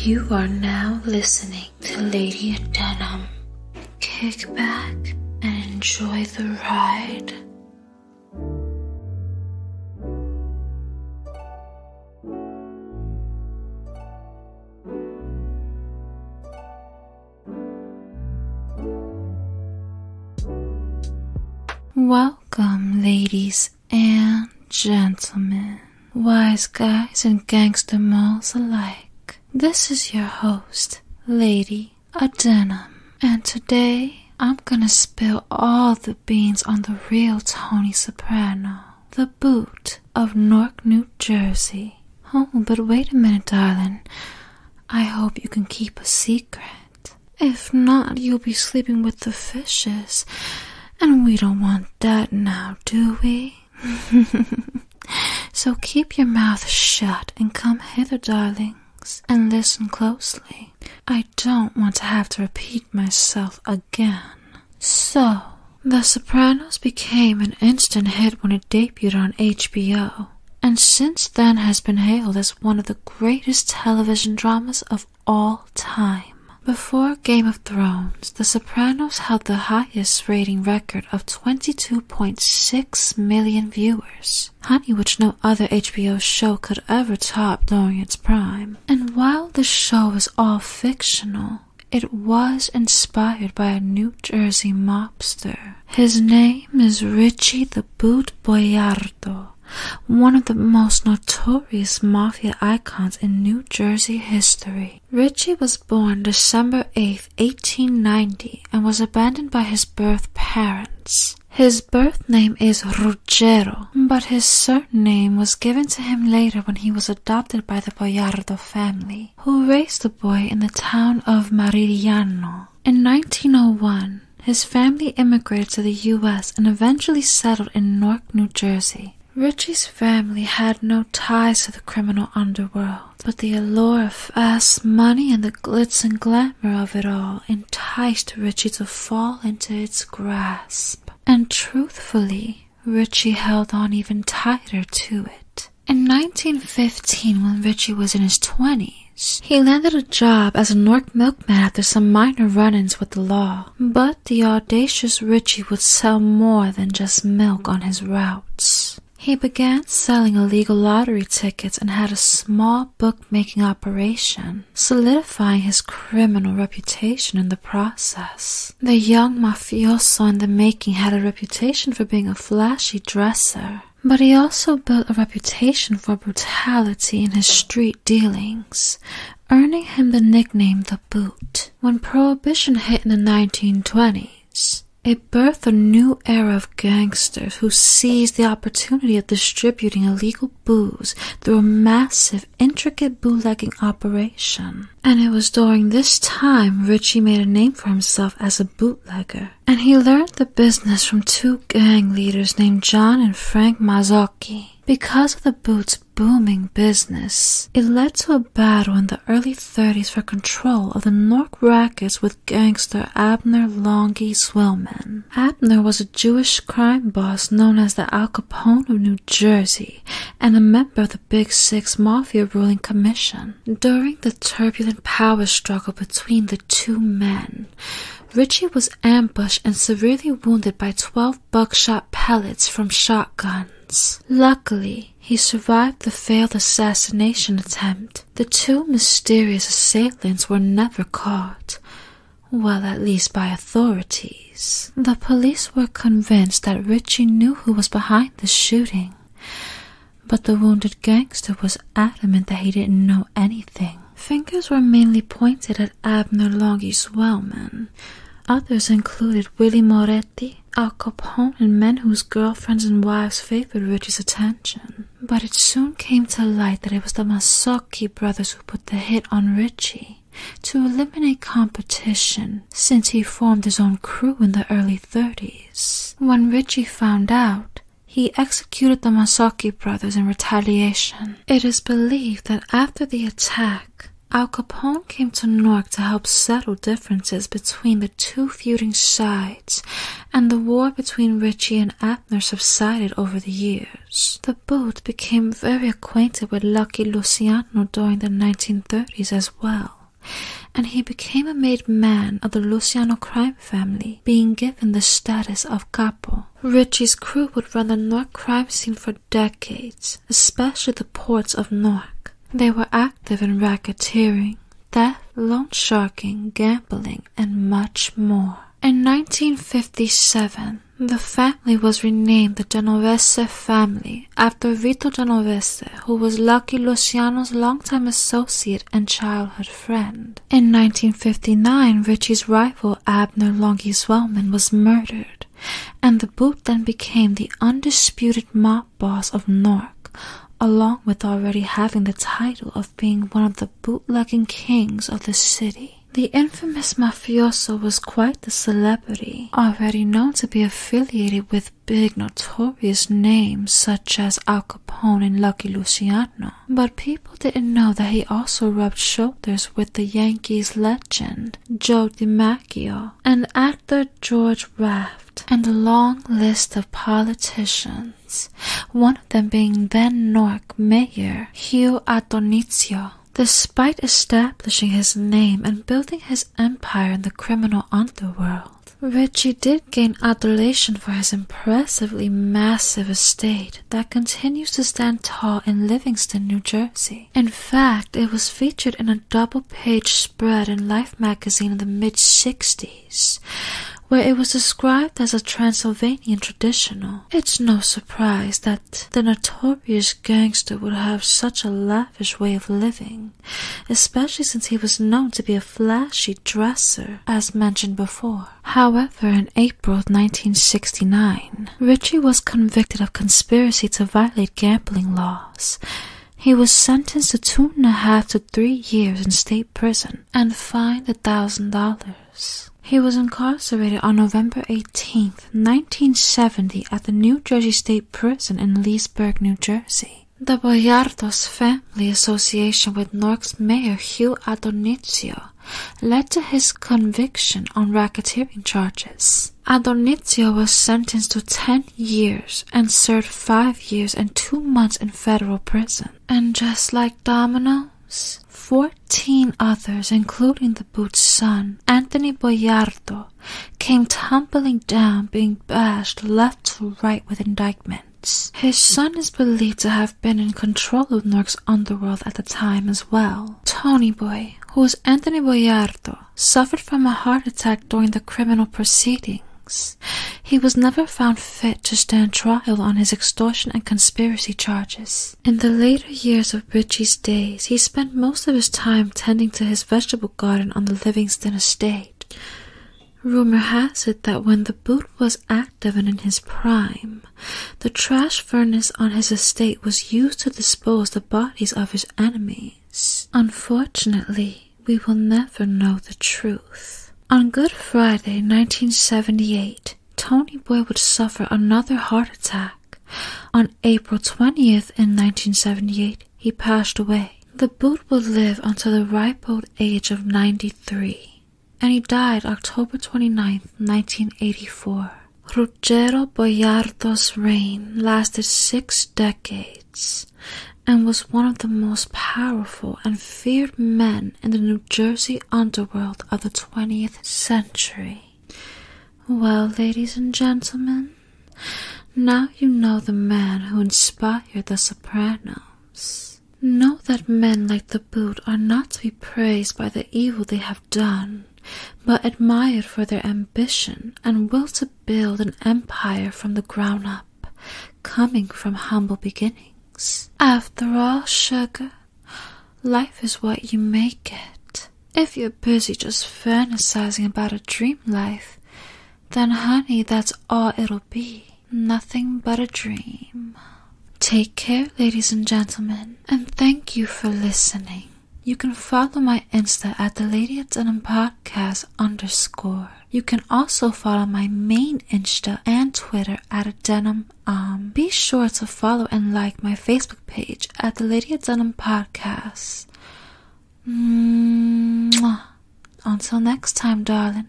You are now listening to Lady Denim. Kick back and enjoy the ride. Welcome, ladies and gentlemen, wise guys and gangster moles alike. This is your host, Lady Denim, and today I'm gonna spill all the beans on the real Tony Soprano, the boot of Newark, New Jersey. Oh, but wait a minute, darling. I hope you can keep a secret. If not, you'll be sleeping with the fishes. And we don't want that now, do we? So keep your mouth shut and come hither, darlings, and listen closely. I don't want to have to repeat myself again. So, The Sopranos became an instant hit when it debuted on HBO, and since then has been hailed as one of the greatest television dramas of all time. Before Game of Thrones, The Sopranos held the highest rating record of 22.6 million viewers, honey, which no other HBO show could ever top during its prime. And while the show is all fictional, it was inspired by a New Jersey mobster. His name is Richie the Boot Boiardo, one of the most notorious mafia icons in New Jersey history. Richie was born December 8, 1890, and was abandoned by his birth parents. His birth name is Ruggero, but his surname was given to him later when he was adopted by the Boiardo family, who raised the boy in the town of Marigliano. In 1901, his family immigrated to the U.S. and eventually settled in Newark, New Jersey. Richie's family had no ties to the criminal underworld, but the allure of fast money and the glitz and glamour of it all enticed Richie to fall into its grasp. And truthfully, Richie held on even tighter to it. In 1915, when Richie was in his 20s, he landed a job as a Newark milkman after some minor run-ins with the law. But the audacious Richie would sell more than just milk on his routes. He began selling illegal lottery tickets and had a small bookmaking operation, solidifying his criminal reputation in the process. The young mafioso in the making had a reputation for being a flashy dresser, but he also built a reputation for brutality in his street dealings, earning him the nickname The Boot. When Prohibition hit in the 1920s, it birthed a new era of gangsters who seized the opportunity of distributing illegal booze through a massive, intricate bootlegging operation. And it was during this time Richie made a name for himself as a bootlegger. And he learned the business from two gang leaders named John and Frank Mazzocchi. Because of the boot's booming business, it led to a battle in the early 30s for control of the Newark rackets with gangster Abner Longy Swillman. Abner was a Jewish crime boss known as the Al Capone of New Jersey and a member of the Big Six Mafia ruling commission. During the turbulent power struggle between the two men, Richie was ambushed and severely wounded by 12 buckshot pellets from shotguns. Luckily, he survived the failed assassination attempt. The two mysterious assailants were never caught. Well, at least by authorities. The police were convinced that Richie knew who was behind the shooting, but the wounded gangster was adamant that he didn't know anything. Fingers were mainly pointed at Abner Longy Swellman. Others included Willie Moretti, Al Capone, and men whose girlfriends and wives favored Richie's attention. But it soon came to light that it was the Mazzocchi brothers who put the hit on Richie to eliminate competition, since he formed his own crew in the early 30s. When Richie found out, he executed the Mazzocchi brothers in retaliation. It is believed that after the attack, Al Capone came to Newark to help settle differences between the two feuding sides, and the war between Richie and Abner subsided over the years. The Boot became very acquainted with Lucky Luciano during the 1930s as well, and he became a made man of the Luciano crime family, being given the status of capo. Richie's crew would run the Newark crime scene for decades, especially the ports of Newark. They were active in racketeering, theft, loan sharking, gambling, and much more. In 1957, the family was renamed the Genovese family after Vito Genovese, who was Lucky Luciano's longtime associate and childhood friend. In 1959, Richie's rival Abner Longy Swellman was murdered, and the Boot then became the Undisputed Mob Boss of Newark, along with already having the title of being one of the bootlegging kings of the city. The infamous Mafioso was quite the celebrity, already known to be affiliated with big notorious names such as Al Capone and Lucky Luciano. But people didn't know that he also rubbed shoulders with the Yankees legend Joe DiMaggio and actor George Raft, and a long list of politicians, one of them being then Newark Mayor Hugh Adonizio. Despite establishing his name and building his empire in the criminal underworld, Richie did gain adulation for his impressively massive estate that continues to stand tall in Livingston, New Jersey. In fact, it was featured in a double-page spread in Life magazine in the mid-60s, where it was described as a Transylvanian traditional. It's no surprise that the notorious gangster would have such a lavish way of living, especially since he was known to be a flashy dresser, as mentioned before. However, in April 1969, Richie was convicted of conspiracy to violate gambling laws. He was sentenced to 2.5 to 3 years in state prison and fined $1,000. He was incarcerated on November 18, 1970 at the New Jersey State Prison in Leesburg, New Jersey. The Boyardos family association with Newark's mayor Hugh Adonizio led to his conviction on racketeering charges. Adonizio was sentenced to 10 years and served 5 years and 2 months in federal prison. And just like dominoes, 14 others, including the Boot's son, Anthony Boyardo, came tumbling down, being bashed left to right with indictments. His son is believed to have been in control of Newark's underworld at the time as well. Tony Boy, who was Anthony Boyardo, suffered from a heart attack during the criminal proceedings. He was never found fit to stand trial on his extortion and conspiracy charges. In the later years of Richie's days, he spent most of his time tending to his vegetable garden on the Livingston estate. Rumor has it that when the Boot was active and in his prime, the trash furnace on his estate was used to dispose the bodies of his enemies. Unfortunately, we will never know the truth. On Good Friday, 1978, Tony Boy would suffer another heart attack. On April 20th in 1978, he passed away. The Boot would live until the ripe old age of 93, and he died October 29th, 1984. Ruggero Boiardo's reign lasted 6 decades and was one of the most powerful and feared men in the New Jersey underworld of the 20th century. Well, ladies and gentlemen, now you know the man who inspired the Sopranos. Know that men like the Boot are not to be praised by the evil they have done, but admired for their ambition and will to build an empire from the ground up, coming from humble beginnings. After all, sugar, life is what you make it. If you're busy just fantasizing about a dream life, then honey, that's all it'll be. Nothing but a dream. Take care, ladies and gentlemen, and thank you for listening. You can follow my Insta at the Lady at Denim Podcast _. You can also follow my main Insta and Twitter at Denim. Be sure to follow and like my Facebook page at the Lady at Denim Podcast. Mwah. Until next time, darling.